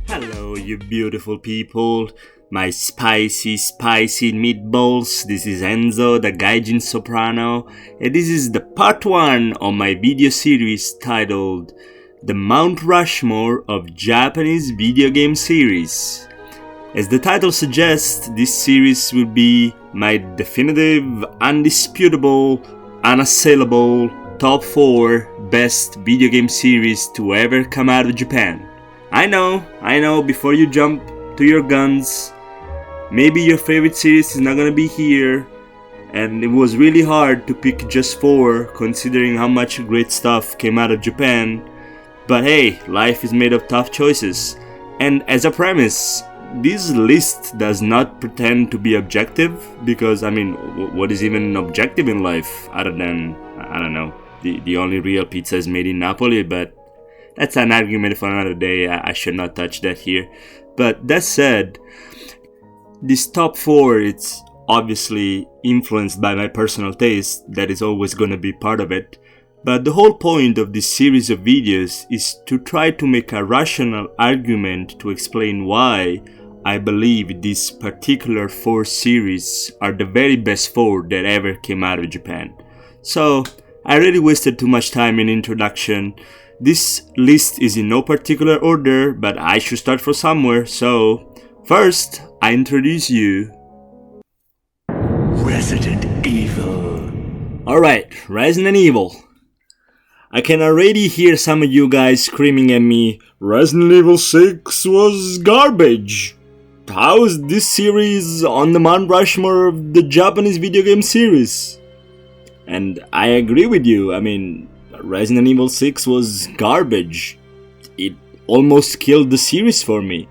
Hello, you beautiful people, my spicy meatballs. This is Enzo, the Gaijin Soprano, and this is the part 1 of my video series titled The Mount Rushmore of Japanese Video Game Series. As the title suggests, this series will be my definitive, undisputable, unassailable top 4 best video game series to ever come out of Japan. I know, before you jump to your guns, maybe your favorite series is not gonna be here, and it was really hard to pick just 4 considering how much great stuff came out of Japan. But hey, life is made of tough choices. And as a premise, this list does not pretend to be objective, because what is even objective in life other than, I don't know, the only real pizza is made in Napoli, but that's an argument for another day. I should not touch that here. But that said, this top 4, it's obviously influenced by my personal taste. That is always gonna be part of it. But the whole point of this series of videos is to try to make a rational argument to explain why I believe these particular 4 series are the very best 4 that ever came out of Japan. So, I really wasted too much time in introduction. This list is in no particular order, but I should start from somewhere. So, first, I introduce you Resident Evil. Alright, Resident Evil. I can already hear some of you guys screaming at me, Resident Evil 6 was garbage. How is this series on the Mount Rushmore of the Japanese video game series? And I agree with you. Resident Evil 6 was garbage. It almost killed the series for me.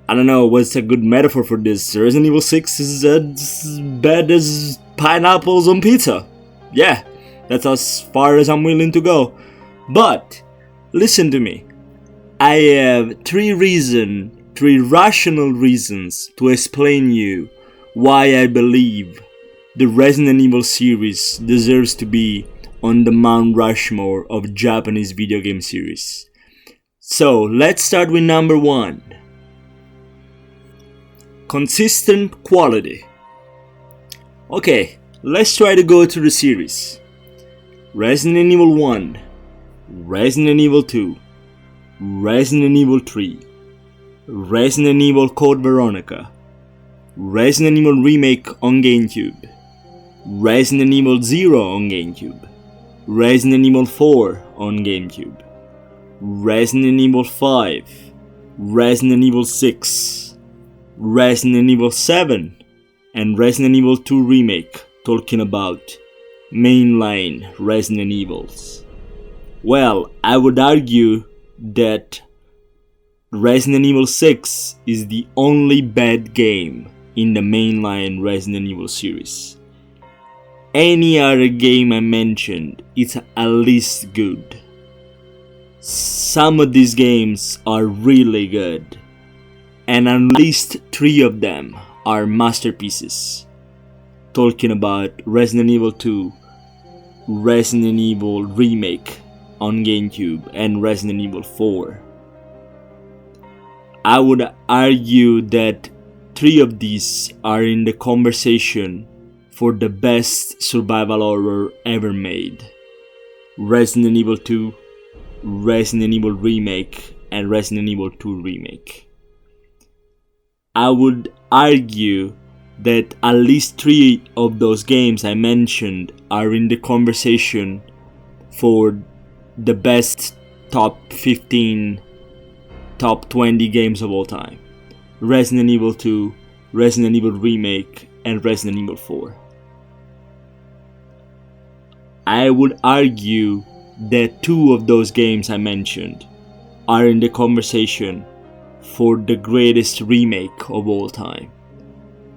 I don't know what's a good metaphor for this. Resident Evil 6 is as bad as pineapples on pizza. Yeah, that's as far as I'm willing to go. But, listen to me. I have 3 rational reasons to explain you why I believe the Resident Evil series deserves to be on the Mount Rushmore of Japanese video game series. So, let's start with number 1. Consistent quality. Okay, let's try to go through the series. Resident Evil 1, Resident Evil 2, Resident Evil 3, Resident Evil Code Veronica, Resident Evil Remake on GameCube, Resident Evil 0 on GameCube, Resident Evil 4 on GameCube, Resident Evil 5, Resident Evil 6, Resident Evil 7, and Resident Evil 2 Remake, talking about mainline Resident Evils. Well, I would argue that Resident Evil 6 is the only bad game in the mainline Resident Evil series. Any other game I mentioned is at least good. Some of these games are really good, and at least 3 of them are masterpieces. Talking about Resident Evil 2, Resident Evil Remake on GameCube, and Resident Evil 4. I would argue that 3 of these are in the conversation for the best survival horror ever made. Resident Evil 2, Resident Evil Remake, and Resident Evil 2 Remake. I would argue that at least 3 of those games I mentioned are in the conversation for the best top 15, top 20 games of all time. Resident Evil 2, Resident Evil Remake, and Resident Evil 4. I would argue that 2 of those games I mentioned are in the conversation for the greatest remake of all time.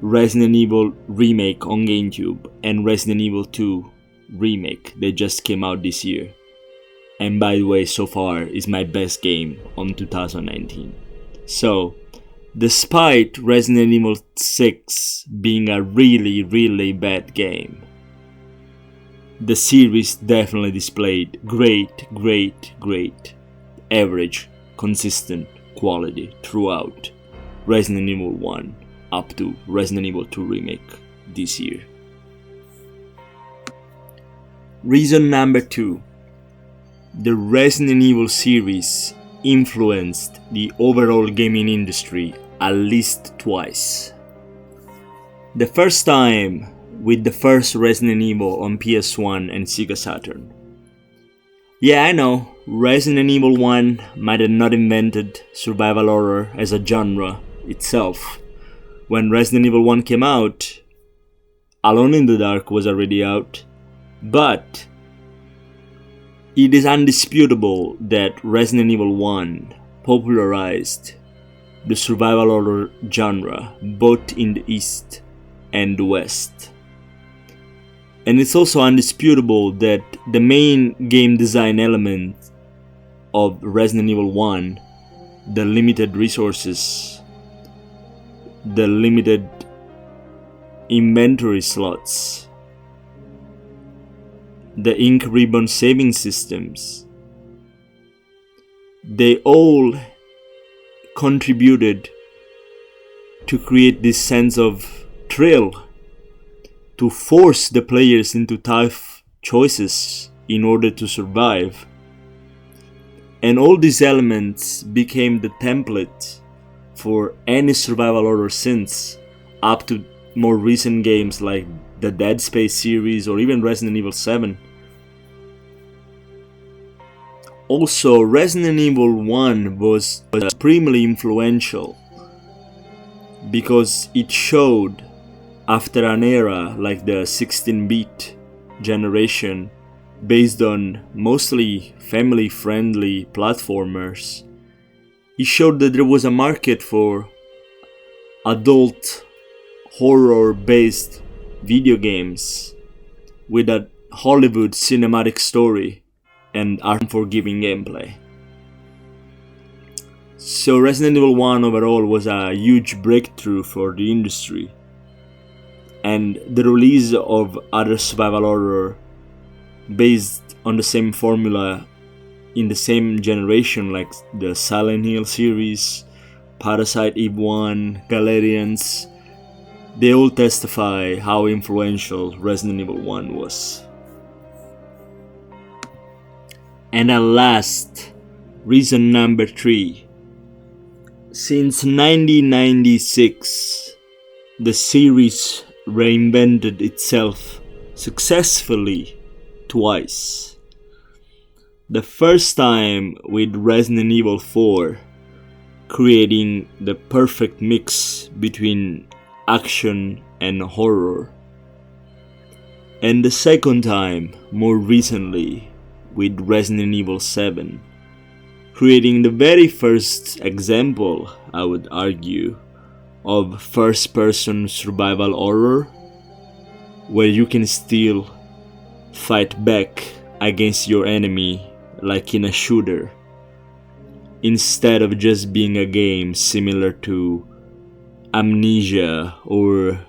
Resident Evil Remake on GameCube and Resident Evil 2 Remake that just came out this year. And by the way, so far is my best game on 2019. So, despite Resident Evil 6 being a really bad game, the series definitely displayed great, average, consistent quality throughout Resident Evil 1 up to Resident Evil 2 Remake this year. Reason number 2. The Resident Evil series influenced the overall gaming industry at least twice. The first time with the first Resident Evil on PS1 and Sega Saturn. Yeah, I know, Resident Evil 1 might have not invented survival horror as a genre itself. When Resident Evil 1 came out, Alone in the Dark was already out, but it is undisputable that Resident Evil 1 popularized the survival horror genre both in the East and the West. And it's also undisputable that the main game design element of Resident Evil 1, the limited resources, the limited inventory slots, the ink ribbon saving systems, they all contributed to create this sense of thrill, to force the players into tough choices in order to survive. And all these elements became the template for any survival horror since, up to more recent games like the Dead Space series or even Resident Evil 7. Also, Resident Evil 1 was supremely influential because it showed, after an era like the 16-bit generation based on mostly family-friendly platformers, it showed that there was a market for adult horror-based video games with a Hollywood cinematic story and unforgiving gameplay. So Resident Evil 1 overall was a huge breakthrough for the industry, and the release of other survival horror based on the same formula in the same generation, like the Silent Hill series, Parasite Eve 1, Galerians, they all testify how influential Resident Evil 1 was. And at last, reason number 3. Since 1996, the series reinvented itself successfully twice. The first time with Resident Evil 4, creating the perfect mix between action and horror. And the second time, more recently, with Resident Evil 7, creating the very first example, I would argue, of first-person survival horror, where you can still fight back against your enemy like in a shooter, instead of just being a game similar to Amnesia or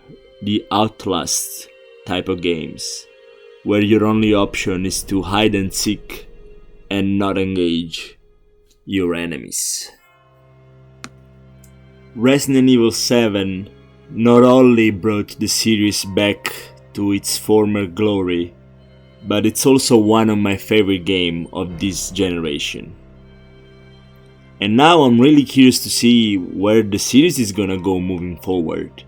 the Outlast type of games, where your only option is to hide and seek and not engage your enemies. Resident Evil 7 not only brought the series back to its former glory, but it's also one of my favorite games of this generation. And now I'm really curious to see where the series is gonna go moving forward.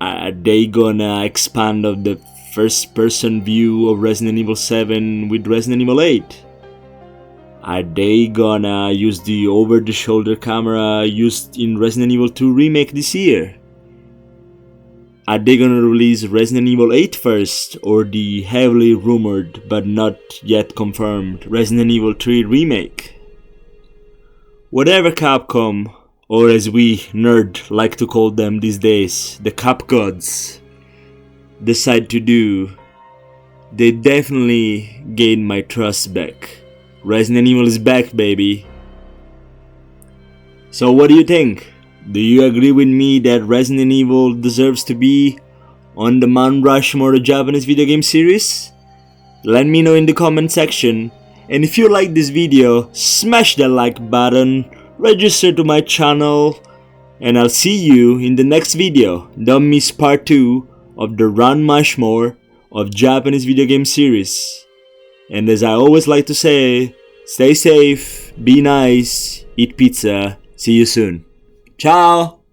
Are they gonna expand on the first-person view of Resident Evil 7 with Resident Evil 8? Are they gonna use the over-the-shoulder camera used in Resident Evil 2 Remake this year? Are they gonna release Resident Evil 8 first, or the heavily rumored but not yet confirmed Resident Evil 3 Remake? Whatever Capcom, or as we nerd like to call them these days, the Cap Gods, decide to do, they definitely gain my trust back. Resident Evil is back, baby. So what do you think? Do you agree with me that Resident Evil deserves to be on the Mount Rushmore of Japanese video game series? Let me know in the comment section. And if you like this video, smash that like button, register to my channel, and I'll see you in the next video. Don't miss part 2 of the Rushmore of Japanese video game series. And as I always like to say, stay safe, be nice, eat pizza. See you soon. Ciao!